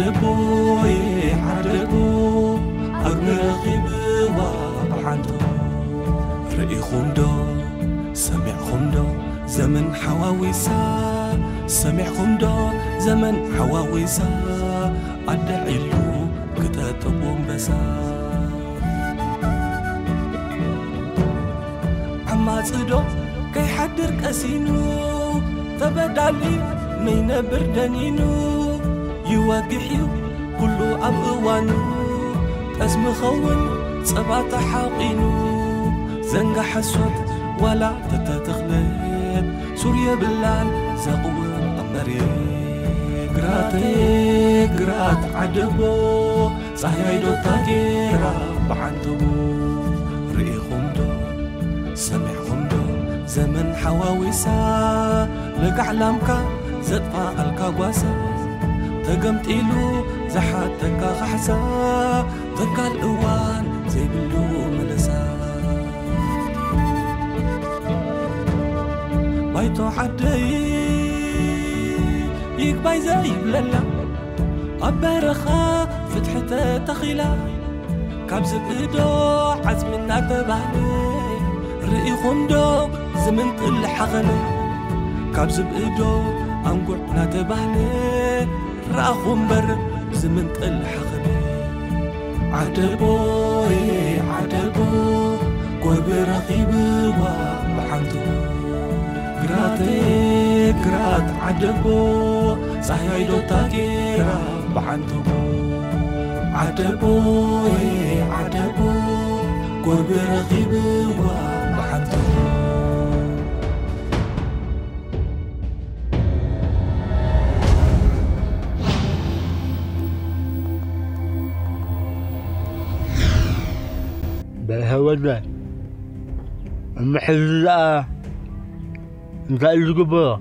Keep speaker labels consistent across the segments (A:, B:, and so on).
A: عدبوي عدبو أغرقي بوابعنتو رئيكم دو سمعكم دو زمن حواويسا سمعكم دو زمن حواويسا أدعيلو كتاتبون بسا عما صدو كي حدر كاسينو تبدالي مينبر دنينو يواقحيو كلو أبوانو أزم خون صبات حاقينو زنقا حسود ولا تتتخلب سوريا بلال زقوة أمريك قراتي قرات عدبو صحيحيدو تاكيرا بعنتو رئيكم دو سمعكم دو زمن حواويسا لقعلامكا زدفا الكاواسا تقمت إلو زحاتك خحسا تقى الأوان زي بلو ملسا بايتو حدي يكباي زي بللا أبرخا فتحة تخيلا كابز بإدو عزمنا تبالي رئيكم دو زمن طل حغلي كابز بإدو أنقعنا تبالي رأخم بر زمن طل حغلي عدبوي عدبو قوي رقيب وبحنتو قراتي قرات عدبو صحيحيدو تاكيرا بحنتو عدبوي عدبو قوي رقيب وبحنتو
B: بالهوى المحلة انت اللي قبا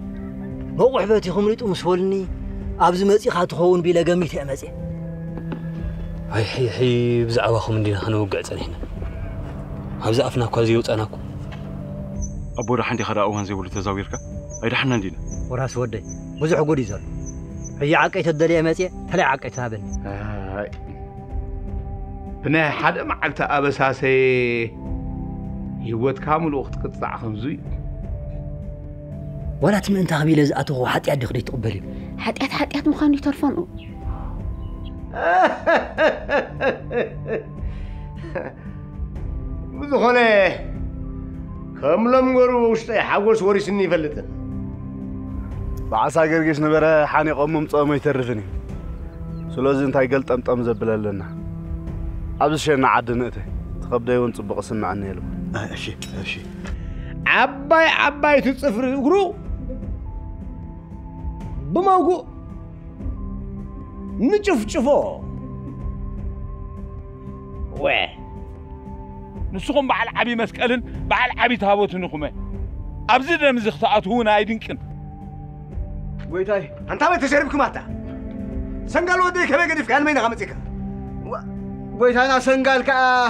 C: هو حباتي خمريت مسولني ابز مصي خاتخون بلا قميت امزي
D: هاي حي بزعواكم ندينا خنوقع صنينا ابز افنا كوزي يوصناكو
E: ابو رح عندي خراؤهن زي ولي تزاويرك اي رح ندينا
C: وراس ودي بزح غودي زال هي عقيت الدلي امزي تلا عقيت هابن
F: بنا حد معلت أبساسي يود كامل وقت قطع خمزوي
C: ولا تمن انت قبيله زاتو حتى يد خدي تقبلي
G: حتيات مخاني تلفونو
F: بزخونه كملم غرو وشتي حوس وريسني يفلتن
B: بعسا غرغش نبره حاني قومم صوم يترفني سلوز انت يقلطمطم زبللنا أبز شيء نعدنته تقبل يوم تبقى سمعني له
F: أشي عباي تصفر يقرو بموقو نشوفه واه
H: نسخم بعل عبي مسكالن بعل عبي تهابوت نخمه أبزيد مزختات هنا أيدينكن
F: ويتاي أنت ما تشربك ماتا سنقال ودي كم يقدر في كان مين غمتك ويتانا سنقال كا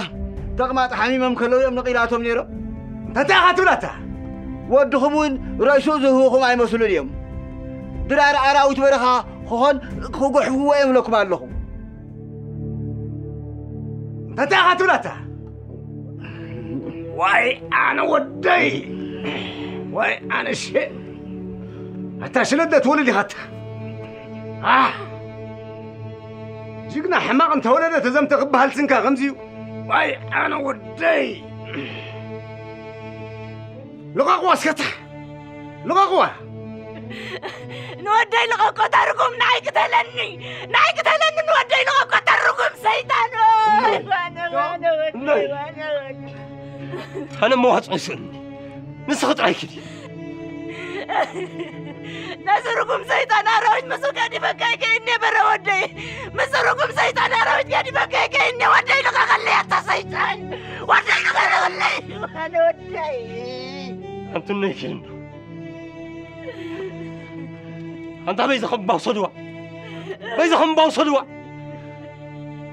F: تقمات حميمم كلو يوم نقيلاتهم نيرو تتاخاتو لاتا ودخمون رئيسو زهوكم أي مسؤول اليوم درار أراوت برخا خون خوقح هو يملكم اللهم تتاخاتو لاتا واي أنا ودي واي أنا شيء حتى شلدت ولدي حتى جينا حماق انت ولدت زمت قبها لسنكا غمزيو واي أنا ودي لغاقوا اسكتها لغاقوا
G: نودي لغاقوا تركم نعيك تلني نودي لغاقوا تركم سيطانو
D: أنا مو هتصعسن نسخط عيكدي
G: نسركم سيطان أروج مسوكا دي بكايك إني برودي مسركم سيطان أروج قادي بكايك إني ودي لغا خلي حتى سيطان ودي لغا خلي أنا ودي
D: أنت نيكين أنت بيز خبا صدوة بيز خبا صدوة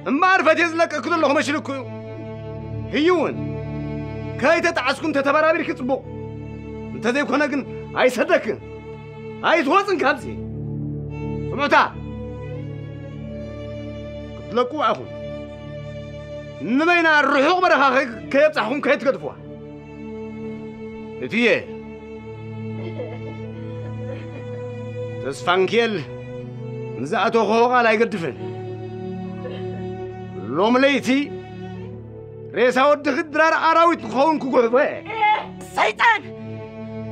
F: ما عرفت يزلك أكل الله ما شلكو هيون كاي تتعسكم تتبرابير كتبو انت زي كنا كن اي صدق اي توصن كابسي سمعتا تلقوا أخو نمينا الرحوق برخا كيف صحهم كيف تقدفوا نتيه تسفانكيل نزعتو خوغا لا يقدفن لوم ليتي ريسا ود خدرار أراويت خون كوكوفه
G: الشيطان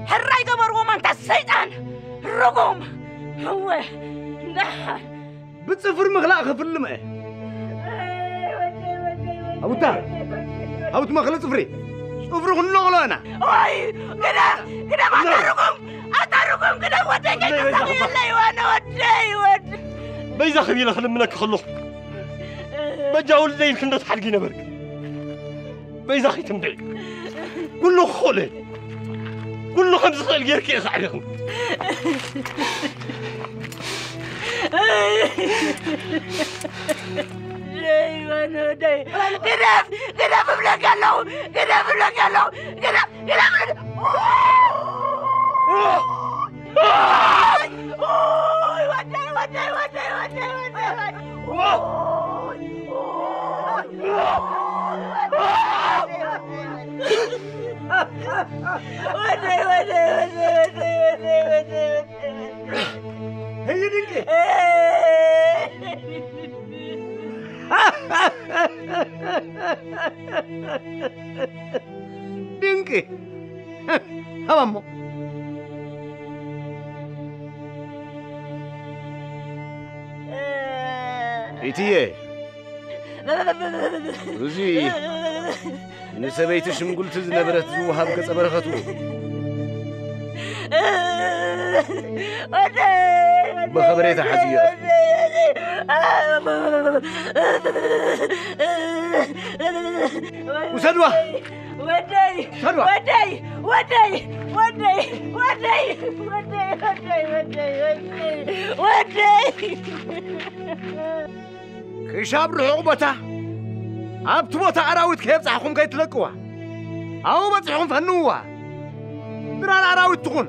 G: حراي قبرهم أنت الشيطان الرقم هو نحن
F: بتصفر مخلاق خفل معه أوت مخلص صفري صفر خلنا غلانا
G: واي كده ما أتركم كده ودي كده سخي وانا ودي
I: بيزا خبيلة خلنا منك خلص بجاول الليل كنا تحرقينا برك بيزا خي تمدعي كله خولي كله 5 خيل غير كيس عليهم
G: جاي وانا ودي كده بملك الله كده بملك الله كده
F: هي دينكي دينكي هممو إيتيه روزي نسبيتش مقلت زنبرت زوهاب قص برختو بخبريته حزيه وسدوه
G: ودي
F: كشاب رعوبته عبتوتا أراويت كيف صحكم كي تلقوا أو بتصحون فنوا دران أراويت تكون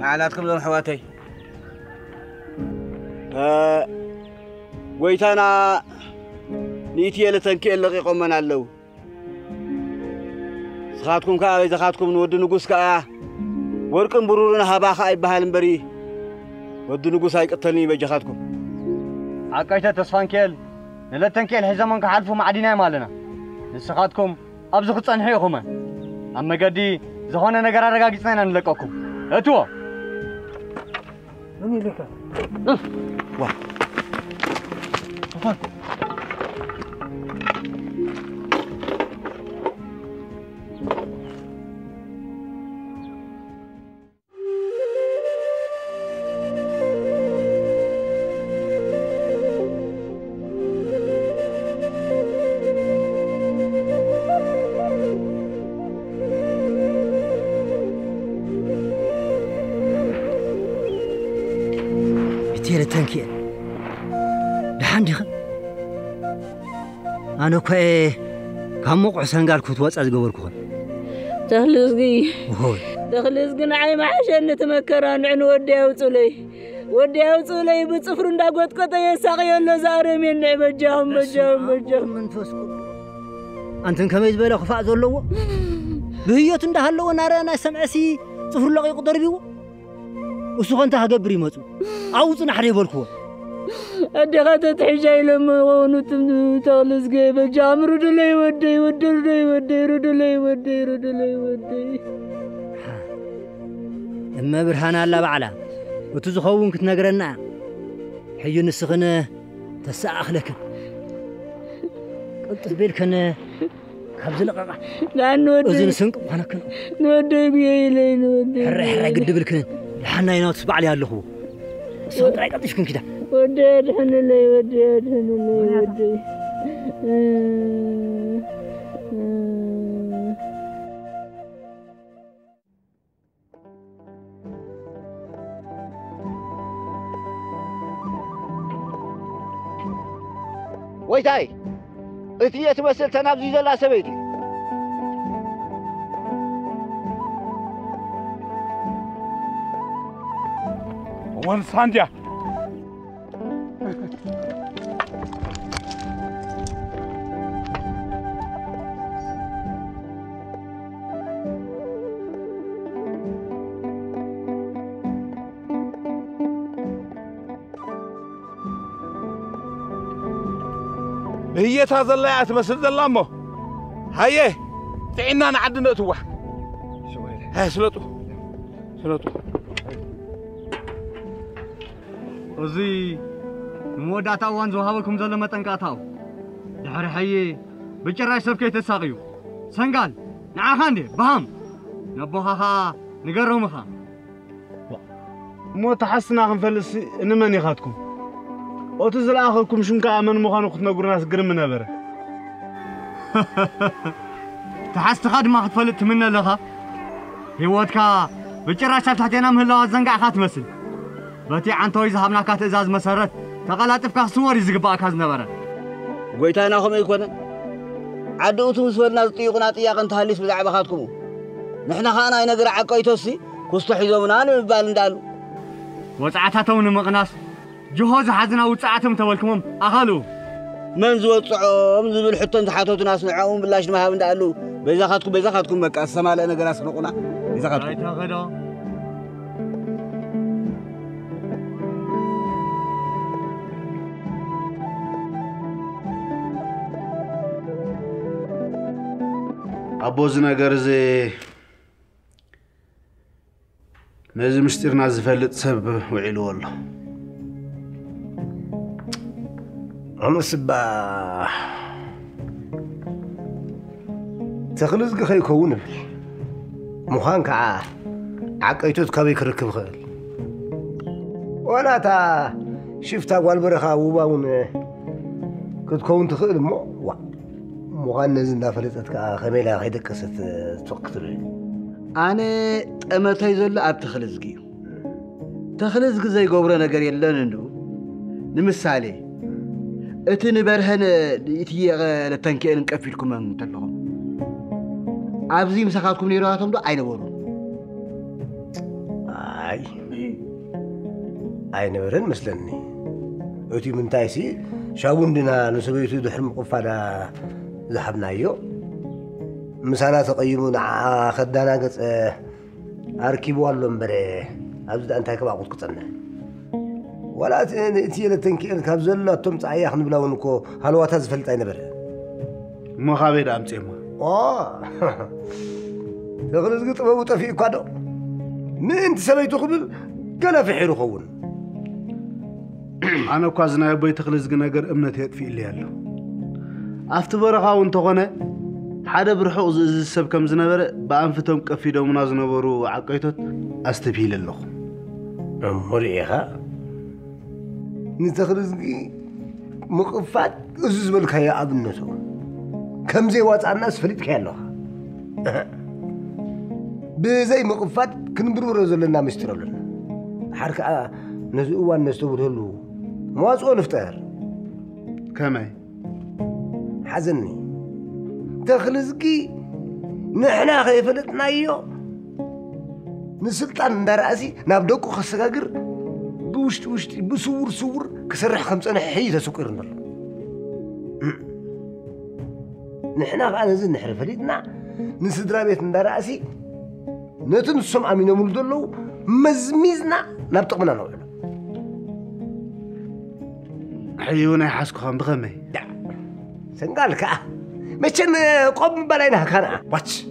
J: علاتكم ذو حواتي ويتانا نيتي لتنكي اللي قمن علو سخاتكم كا زخاتكم نود نغوس كا ورقن برورنا هباخ اي بحال بري ود نغوس اي قتلني بجخاتكم
C: عقايته تسفانكيل نلتنكيل حزمن كحالفو معدينا مالنا نسخاتكم ابز خصنحيكم اما قدي زهونه ነገር አረጋግጽና እንለቀኩም እትዎ ምን ይልካ ዋ አፋን تنكي دحندخ أنا كوي كم موقع سنقال كنت واتس قبركم
G: تخلصقي تخلصقي نعي ما عشان نتمكر عن ودي أوصلي بتصفر نداقوت كتا يساقي الله زاري من بجاهم
C: من فسكم أنتم كم يزبالي خفاء زولوا بهيوت اندها اللو نارانا سمعسي صفر لغي قدر بيو وسوغان تها قبري ماتو عاوزنا حريبالكو
G: أدخلت تحجي لما غونو تخلصقي بجام ردلي ودي
C: اما برهانا الله بعلا وتزخون كنت نقرنا حيو نسخنا تساخ لك قلت بالكن خبز لقمة
G: لأنه
C: وزن سنق وانا كن
G: نودي بيلي نودي
C: حري قد بالكن لحنا يناوت سبع لي هاللخو صوت راي قطيش كن كده
G: ودي أدحن لي
J: ويتاي اتيه تمثل تنابزي زلا سبيتي
H: وين سانديا هي تازلا يا تمثل زلامو هاي تعينا نعدنا توح ها سلطو
F: أزي مودعتا وان زوهاوكم زلمة متنقاتاو دحر حي بجراي سبكي تساقيو سنقال نعاخاندي بهم نبوها نقرهم خا
B: مو تحسنا خنفلس انمن يخاتكم وتزل اخركم شنكا امن مخانو خنغور ناس قرم نبره
F: تحس خد ما خفلت منا لها هيوتكا بجراي تحتينا مهلا زنقع خات مسل باتي عنتوي زهبنا كات ازاز مسرت تقلاطف كاسور يزغبا كاز نبره
J: غويتانا خم يكون عدوتو مسولنا طيقنا طياقن تهليس بزعبا خاتكم نحنا خانا ينغر عقيتوسي كستو حيزومنا نبال ندالو
F: وصعاتاتون مقناس جهوز حزنا وصعاتهم تولكمم اخالو
J: من زوصعوم زبل حتى انتحاتوت ناس نعوم بلاش ما هاب ندالو بيزا خاتكم بقى سماله نغر اسنقنا بيزا خاتكم
F: ايتا غدو
B: أبوز نجار زي نازل مشترنا زفلت سب وعيل والله
K: أنا سبا تخلص خي يكون مخانك عقيتوت كبي كركب خير ولا تا شفتا والبرخا وباون كتكون تخيل مغنز نافلتك خميلة هيدك ست تقتل
J: أنا أمتى زل أبتخلص تخلص زي قبرة نجار يلان عنده نمثالي أتني برهن يتيجا لتنكئن نكفيلكم من تلهم عبزي مسخاتكم نيراتهم ده أين ورون
K: أي نورن مثلني أتي من تايسي شاوندنا نسويتو دحرم قفانا ذهبنا يو مسانا تقيمون خدانا قص أركبوا اللمبرة أبدا أنت هكذا أقول قصنا ولا تأتي لتنكيل كابزل لا تمت عياخ نبلاونكو هلو تزفلت أي نبرة
B: ما خابيد أمتيما
K: تغرز قط بوتا في كادو من أنت سبيتو قبل قال في حيرو خون
B: أنا كازنا يبي تخلص جناجر أمنتي في اللي هلا أفتبرها وأنت غنى حدا برحو السب كم زنبرة بأنفتهم كفيدو منازنبرو عقيتت أستبيل اللخ
K: مريها نتخرجي مقفات أزز بالك يا أبنته كم زي واتس الناس فريد كله بزي مقفات كنبرو رزلنا مسترولنا حركة نزقوا نستوبرلو مواصو نفتر
B: كماي
K: حزني تخلصكي نحنا خيفتنا يو نسلطان دراسي نابدوكو خسغاغر بوشت بصور كسرح 5 حي تسكرنا نحنا غانزن نحر فريدنا نسدرا بيت دراسي نتنسم امينو مولدلو مزميزنا نابطقنا نوعنا
B: حيونا يحسكو خام بغمي
K: سنقالك مشان قوم بلاينا كان واتش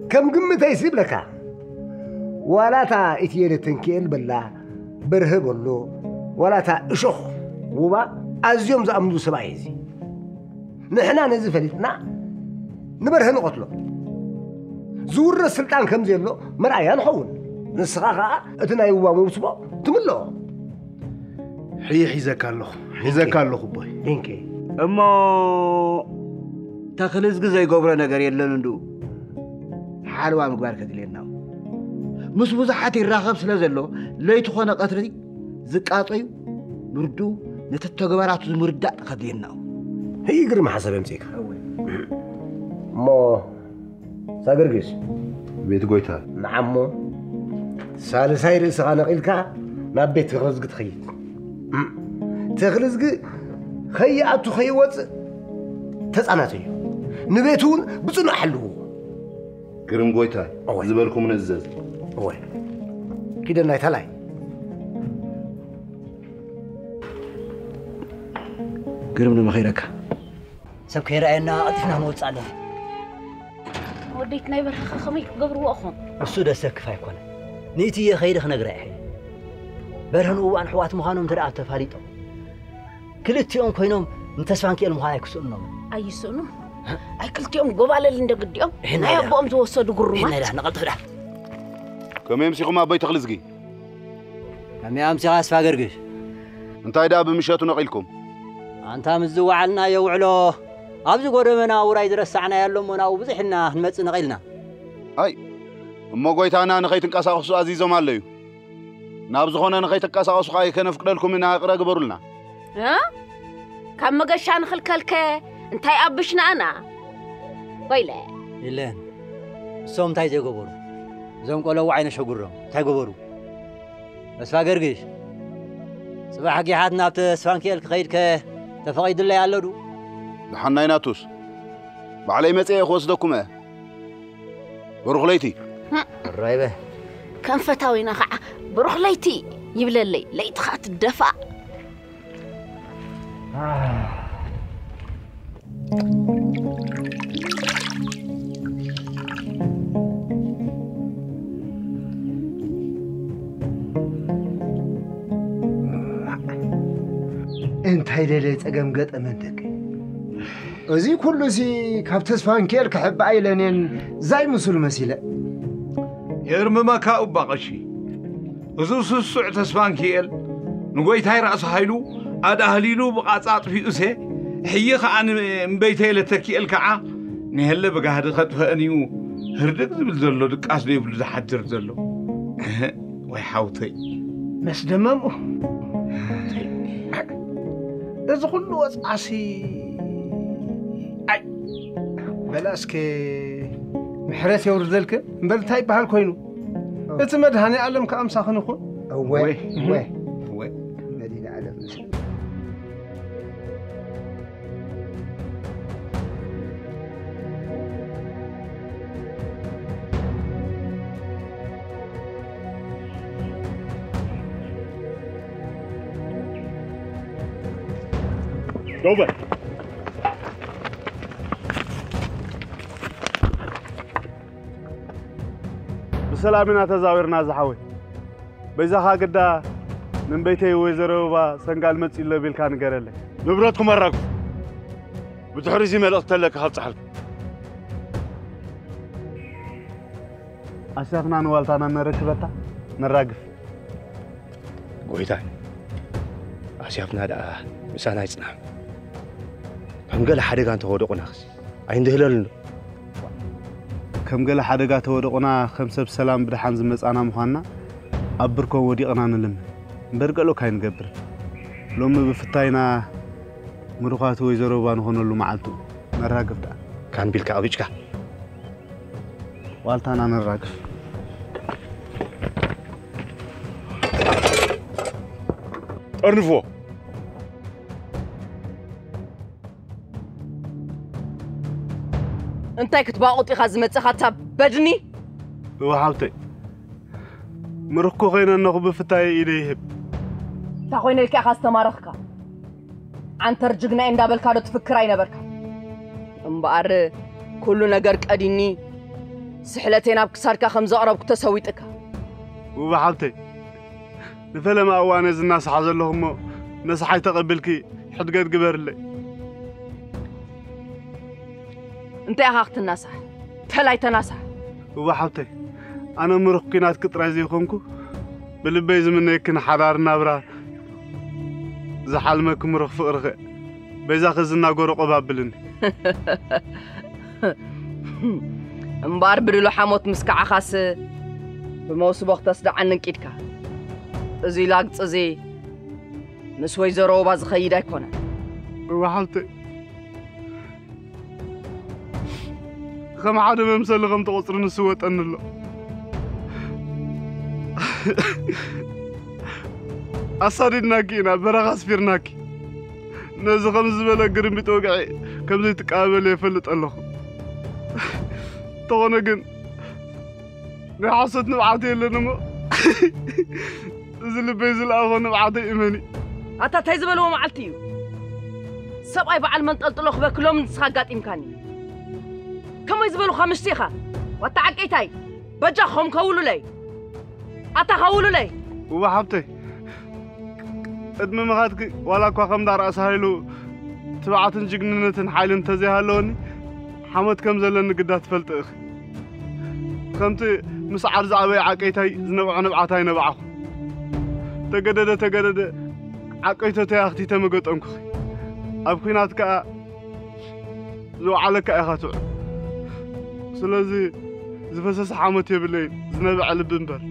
K: كم قمت يسيب لك ولا تا اتيل تنكيل بالله برهب له ولا تا اشخ وبا ازيوم زامدو سبايزي نحنا نزفلتنا نبرهن قتله زور السلطان كم زيلو مرعيا نحون نسخاخا اتنا يوا موسبو تملو
B: حيزك الله باي
K: دينكي
J: اما تخلص زي قبره نجار يلن ندو حالوا مقبار كدلينا مس بزحات يراخب سلازلو ليت خونا قطرتي زقاطيو بردو نتتجبرات المردة خدينا
K: هي قرم حسب يمسك مو ساقرقش
B: بيت قويتها
K: نعمو سالساي رئيس غانا إلكا نبيت رزق تخيل تغرزق خياتو خيوات تسعناتي نبيتون بصنع حلو
B: قرم قويتها زبالكم من الزاز
K: اوه كده نايت هلاي
J: قرمنا مخيرك
C: سبكي رأينا أطفنا موت على
L: وديت نايبر خميك قبروا أخون
C: السودة سكفا يكون نيتي خيرك نقرأ برهن وان حوات مخانهم ترى تفاريطهم كلتيهم كوينهم متسفانكي المخايك سؤنهم
L: أي سؤنو أي كلتيهم قبال اللي ندقديهم هنا يبقوا توصلوا قرومات
C: هنا لا نقلت خدا
B: كم يمسكوا ما بيت خلصقي
C: كم يمسك أسفا قرقش
B: انت هيدا بمشيتو نقيلكم
C: أنت مزوا علنا يوعلو أبزي قرمنا وراي درسعنا يلومنا وبزحنا نمتص نقيلنا
B: أي أما قويتانا نخيت نقاساقسو عزيزو ماليو نابز خونا نخيت نقاساقسو خاي كنفقدلكم من اقرا قبرلنا
L: ها كم مقشان خلكلك انتي أبشنا أنا ويلا
C: إلين سوم تاي زي قبرو زوم قولوا وعينا شو قرم تاي قبرو بس فاقرقش صباح حقي حاتنا بتسفانكيلك خيرك تفقيد الله يعلو
B: دحنايناتوس بعلي متى يخوصدكم بروح ليتي
C: الرايبه
L: كم فتاوينا خع بروح ليتي يبل لي ليت خات الدفع
K: انت هيدا لي تقم قطمنتك ازي كله سي كاب تسفانكيل كحب عيلنين زي مسل مسيله
H: يرمما كاوب باقشي ازو سسع تسفانكيل نقويت هاي راس هايلو اد اهليلو بقاصاط في اسه حيخ عن مبيتي لتكيل كعا نهله بقاهد خطفانيو هردك زبل زلو دقاس ديبل زحجر زلو وي حوتي
K: مس دمامو إذا كله وصعسي أي بلاسك محرت يورد لك بل تاي بحال كوينو اتمد هاني علم كأمسا خنخون
H: وي
K: مدينة علم
E: دوبة
B: بسلامنا تزاورنا زحوي بيزاها قدا من بيتي ويزروبا سنقال مصي لبيل كان غرله
E: نبرتكم مرقوا بتحرزي ملقت لك هل صحلك
B: أشافنا نوالتانا نركبتا نراقف
K: قويتاي أشافنا دا مسانا يصنع كم قال حدقا تودقنا عند هلال
B: كم قال حدقا تودقنا خمسة بسلام بدحان زمصانا مخانا أبركو وديقنا نلم برقلو كاين قبر لوم بفتاينا مروخات ويزروبا نخونلو معلتو نراقف دا
K: كان بيلك أبيجكا
B: والتانا نراقف
E: أرنفو
G: انت كتباقوطي خازمت خاطا بدني
B: وحالتي مركو خينا نخب فتاي إليه
G: تا خوين لك خاستمارخك عن ترجقنا إن دابل كادو تفكراي نبركا امبار كل نجارك أديني سحلتين أبكسارك خمسة أربك تسويتك
B: وحالتي نفلم أوانز الناس حزلهم ناس حيتقبلكي حد قد قبر لي
G: انت يا اخت الناس فلاي تناسح
B: وحالتي أنا مرقينات كتر زي خونكو بالبي زمن كن حرارنا برا زحلمكم مرق فقرخ بيزا خزنا قرو قبابلني
G: امبار برلو حاموت مسكع خاص بموسو وقت تصدع عنك إيدك زي لاقت زي
M: مس ويزرو باز خيد أيكونه
B: وحالتي خم عاد ممسل خم تقصر نسوت أن الله أصاريناكينا برغاس فيرناكي ناز خمس بلا قرن بتوقعي كم زي تقابل يفلت الله طونا جن نحصت نبعتي لنا ما زل بيزل أخو نبعتي إيماني
M: أتا تيزبلو معلتيو سبعي بعل من تلطلو خبا كلهم نسخاقات إمكاني كم يزبلو خمشتيخا واتعقيتاي بجا خم كولو لي أتا خولو لي
B: وحبتي ادمي مغادك ولا كوا خم دار أسهايلو تبعتن جقننتن حايلن تزيها لوني حمد كم زلن قدات فلت أخي خمتي مس عرض عبي عقيتاي زنبع نبعتاي نبعه تقدد عقيتو تي أختي تمقط أمكخي أبخيناتك زو عليك أخاتو سلازي زفسس حامتي بالليل زنبع لبنبر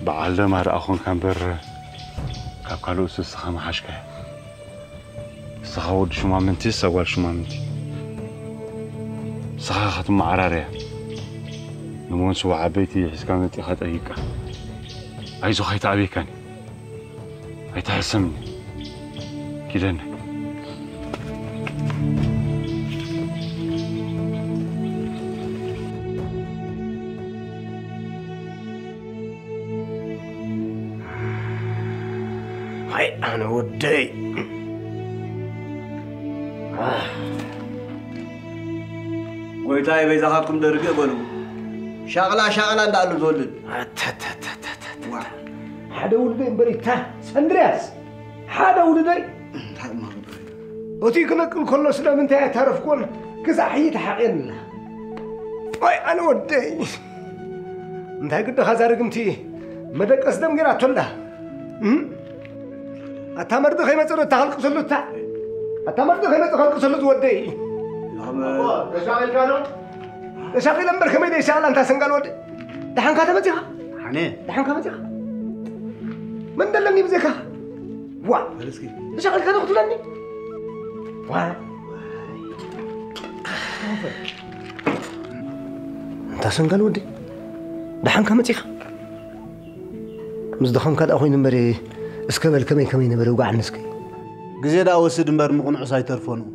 E: بعلم ما رأخون كان بر كابكالو سخا محشكة سخاود شو ما منتي سوال شو ما منتي سخا ختم معرارة نمون سو عبيتي حسكان انتي خد أيكا عايزو خيت عبيكاني هيتحسمني كده
K: هاي أنا ودي
F: ويتاي بيزاكم درجة بلو شغلة ندالو زولد
K: حدا ولدي بريتا سندرياس حدا ولدي وتيك نقول كل سلام انت تعرف كل كذا حيت حقين هاي أنا ودي انت قد خزارك انتي مدك أصدم غير أتولى أتمرد خيمة صار تخلق سلوتا أتمرد خيمة تخلق سلوت ودي شغال كانوا شغال لمبر خيمة دي شغال أنت سنقال ودي دحين كذا متجها
B: حنين
K: دحين كذا متجها من دلني بزكا وا شغال كذا قتلني وا أنت سنقال ودي دحين كذا متجها مصدقهم كذا أخوي نمبري اسكبل كمي نبرو قاع نسكي
B: جزيد أوسد مبر مقنع سايترفونو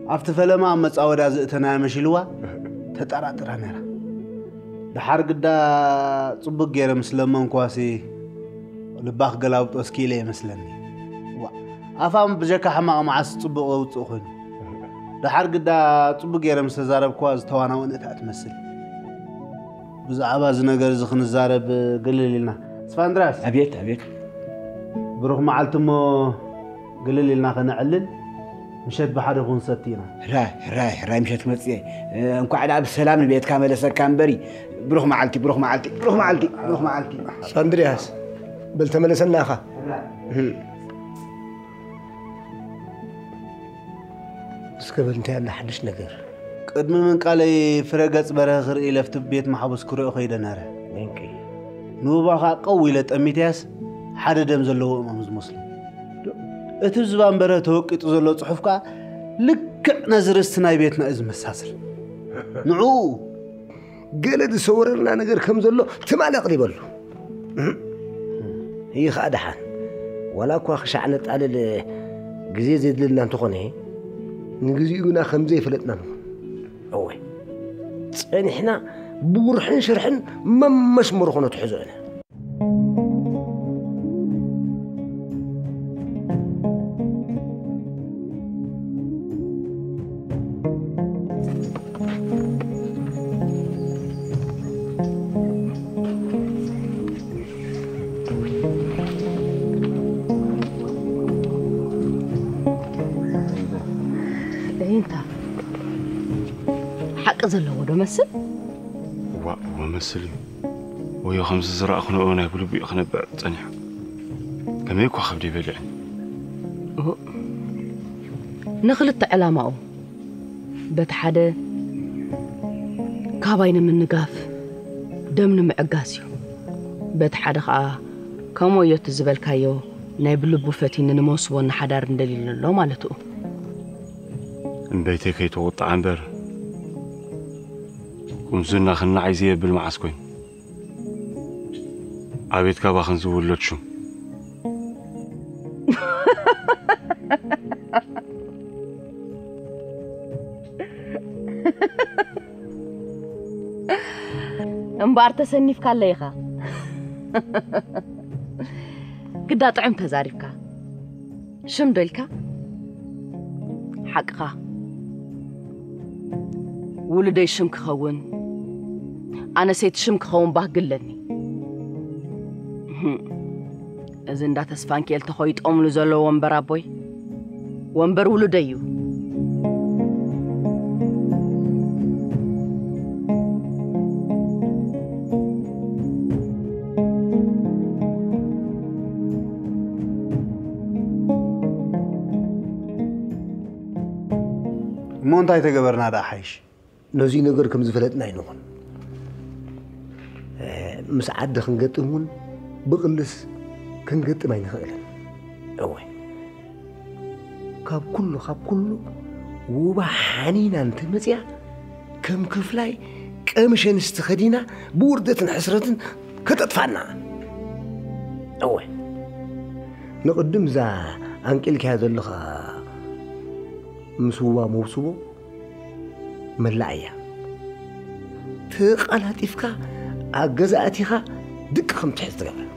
B: عفت فلما أمت أودا زئتنا مشيلوا تترى نرى دحرق دا صبق غير مسلمان كواسي لباخ قلاوط اسكيلي مسلني افام بجكا حما معس صبق وتصخن دحرق دا صبق غير مستزارب كواز توانا ونتا تمثل بزعبا زنجر زخن الزارب قليلنا سفاندراس
F: أبيت
B: بروح معلتمو قليل لنا خنعلل مشيت بحر يكون ستينا
F: راي مشيت متي انكو على بالسلام البيت كامل سكان بري بروح معلتي
K: ساندرياس بل تملسنا اخا اسكبل انت على حدش نجر
B: قدم من قالي فرقص برخر الى في بيت محبس كرو خيده ناره
K: منكي
B: نوبا قوي لطميتياس حدا دم زلو امام مسلم اتزبان بره توقيت زلو صحفكا لك نزرستنا بيتنا از مساسل نعو
K: قلد صورنا نجر كم زلو تمالق لي هي خادحان ولا كو خشعنا تعال غزي زيد لنا انتخوني نغزيونا خمزي فلتنا اوي صني احنا بورحن شرحن مش مرخونه تحزونه
L: زلوا ده مثل
E: ومثلي ويا خمس زراعة خنا أنا يقولوا بي خنا بعد ثانية كم يكوا خبدي بلعني
M: نخلط علامه بتحدى كاباين من نقاف دمن معقاسيو بتحدى خا كمو يتزبل كايو نايبلو بوفتين نموسو نحدار ندليل لو مالتو
E: من بيتي كي توقع عنبر ونزلنا خلنا عايزيه بالمعسكوين عبيت كابا خنزول لتشو
M: امبار تسنيف كالليخا قدا طعم تزاريفكا شم دلكا حقها ولدي شم كخون أنا سيت شم كخون بهقلني إذن دا تسفانكي التخويت أم لزلو ومبر أبوي ومبر ولديو
B: مونتاي تجبرنا دا حيش
K: نزي نجر كم زفلتنا ينون مساعد خنقتمون بغلس كنقت ما ينخيلن أوي كاب كله وبحنينا أنت مزيا كم كفلاي كمشان استخدينا بوردة حسرة كتطفعنا أوي نقدم زا أنكلك هذا اللغة مسوا موسو ملاعيا تقالات إفكا أجزاتيها دك خم تحس قبل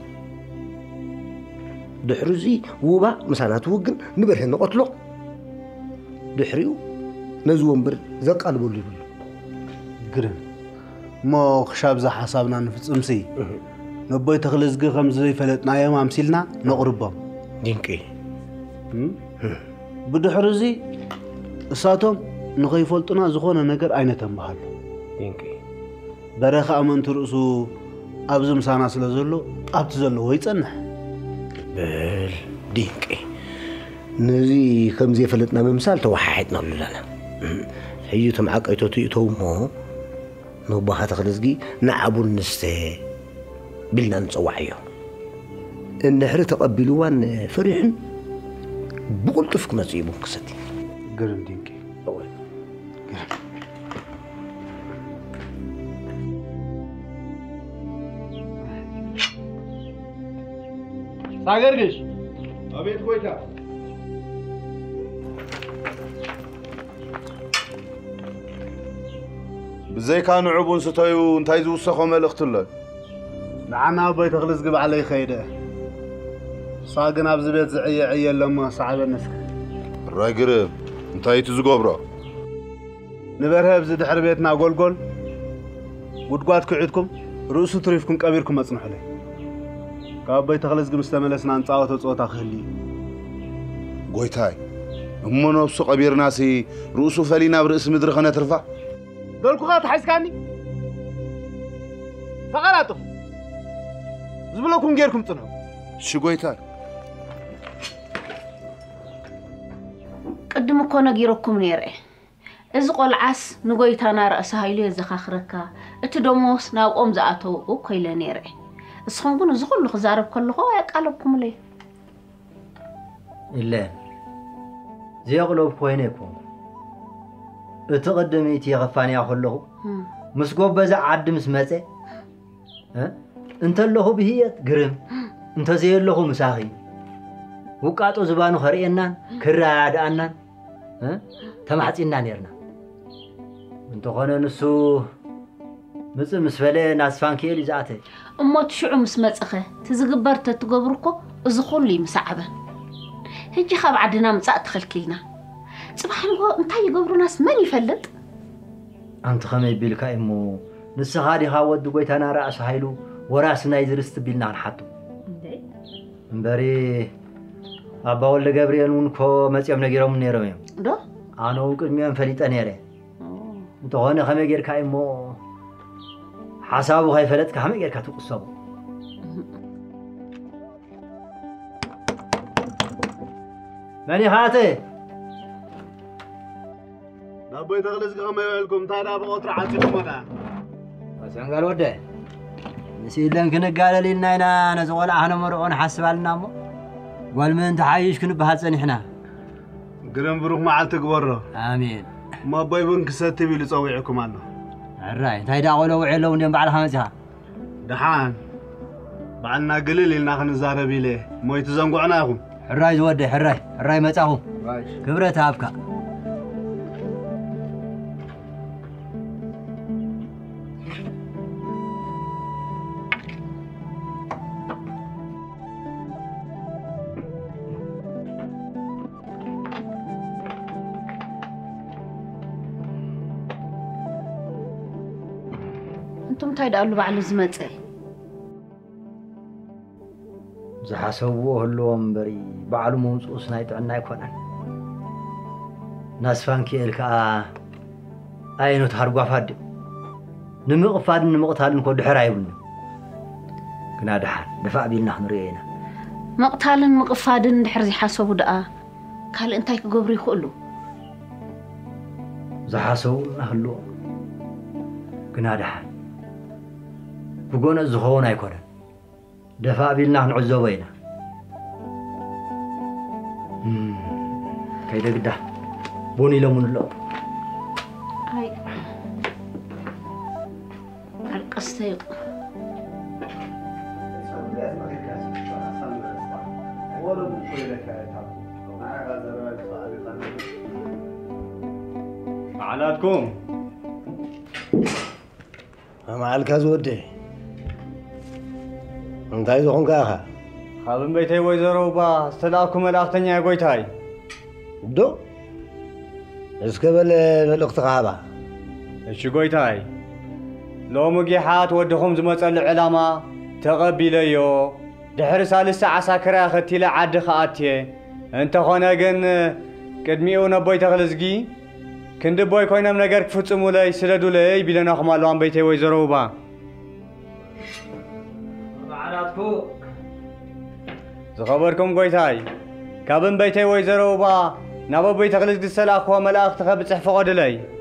K: دحرزي وبا مسانات وقن نبره نقتله دحريو نزوم بر زق قلبو لي بلو
B: قرن ما خشاب ذا حسابنا نفصمسي نبوي تخلص خم زي فلتنا يوم امسيلنا نقربهم
K: دينكي
B: بدحرزي እሳቶም ንኸይፈልጡና ዝኾነ ነገር ኣይነተምሃሉ
K: ዲንኪ
B: በረኻ ኣመንቱ ርእሱ ኣብዚ ምሳና ስለ ዘሎ ኣብቲ ዘለዎ ይጸንሕ
K: በል ዲንኪ ነዚ ከምዚ የፈለጥና ምምሳል ተዋሓሒጥና ኣለና ሕዩ ተመዓቀይቶቱ እተው እሞ ንባኻ ተኽልዝጊ ንዓቡን ንስተ ብልና ንፀዋዕ እዮ እንድሕሪ ተቐቢልዋን ፈሪሕን ብቁልጡፍ ክመፅእ እዩ ክሰቲ
B: قرن دينكي
K: أول
B: ساقرقش
H: أبيت كويتا
B: بزي كانوا عبون ستايو انتايزو وسخو ملخت الله نعنا بيت تخلص قب علي خيده صاقنا بزبيت زعي لما صعب النسك
N: راقرب انتاي تزقبرا
B: نبرها بزي دحر بيتنا قول ودقات كعيدكم رؤسو تريفكم كبيركم اصنحوا لي كاب بيت تخلص قب استملسنا نصاوت وصوتا خلي
N: قويتاي امو نفسو قبير ناسي رؤسو فلينا برئيس مدر خنا ترفع
B: دولكو غات حيسكاني فقالاتو زبلوكم غيركم تصنحوا
N: شو قويتاي
L: قدم كون غيركم نيره از قلعس نغويتانا راس هايلو يزخخركا اتدموس ناقوم زاتو كيله نيره اسخون كن زخلو خزارب كلخو يقالبكم لي
C: الا زي قلوب كوينكم اتقدميتي يغفاني اخلو مسغوب بزا عد مسمصه انت لهو بهيت غرم انت زي لهو مساخي وقاطو زبانو خرينا كرادانا تمحصينا نيرنا انت خونه نسو مسفله ناسفانكي لزاته
L: اموت شعو مسمصخه تزغبر تتغبركو ازخلي مسعبه هجي خاب عدنا مصا تخلكينا صباحنغو انتي يغبرو ناس من يفلط
C: انت خمي بيلكا امو نسخادي خاود غويتانا راس هايلو وراسنا يزرست بيلنا نحطو امبري أبا ولا جبريل ونكو مسيام نجيرهم نيرهم
L: ده
C: أنا وقت ميان فليت أنيره وتهون خمي جير كاي مو حسابه هاي فلت كخمي جير كاتو قصابه ماني خاطي
B: أبوي تغلس كم يقولكم ترى بقطر عاتلكم أنا
C: سنقال وده نسيت لهم كنا قال لي إننا نزول أنا مرعون حسب على قال من تحيش كنا بهالسنة إحنا
B: قرن بروح معلتك برا
C: آمين
B: ما أبوي بنكسات تبي لصويعكم عنه
C: الرأي تايدا ولو وعلو ندم بعد خمسها
B: دحان بعدنا قليل لنا خنزار بيله ما يتزنقعناهم
C: الرأي زوده الرأي متاهو كبرتها أبكى
L: انتم تايدا قالوا بعد زمصي
C: زحسبوه هلوم بري بعلو موصوص نايطعنا يكونن ناس فانكي الكا اينو تحرغوا فاد نمقفاد نمقتال نكو دحر ايبن كنا دحر دفع بيلنا نرينا
L: مقتالن مقفادن دحر زي حسبو دقا قال انتي كغبري يخلو
C: زحسبونا هلو كنا دحر بقونا زخونا يكونن دفع بيلنا نعزوينا كيدا قدا بوني لمن الله
L: هاي القصيد
I: معلاتكم
K: مع الكازودي انت عايز اخون كاخا
I: خابن بيتي ويزرو با استلاكم ملاختني يا قويتاي
K: دو اسكبل ملقت غابه
I: ايش قويتاي لو مجيحات ودهم زمصل علامه تقبيليو دحر ثالث ساعه ساكرا ختي لعد خاتي انت خونا جن قدميو نبوي تخلصقي كند بوي كوينم نجر كفصمو لي سلدو لي بيلنا خمالوان بيتي ويزرو با
C: معلاتكو
I: زخبركم قويتاي كابن بيتي ويزرو با نابو بيت خلص السلاخ وملاخ تخبصح فقد لي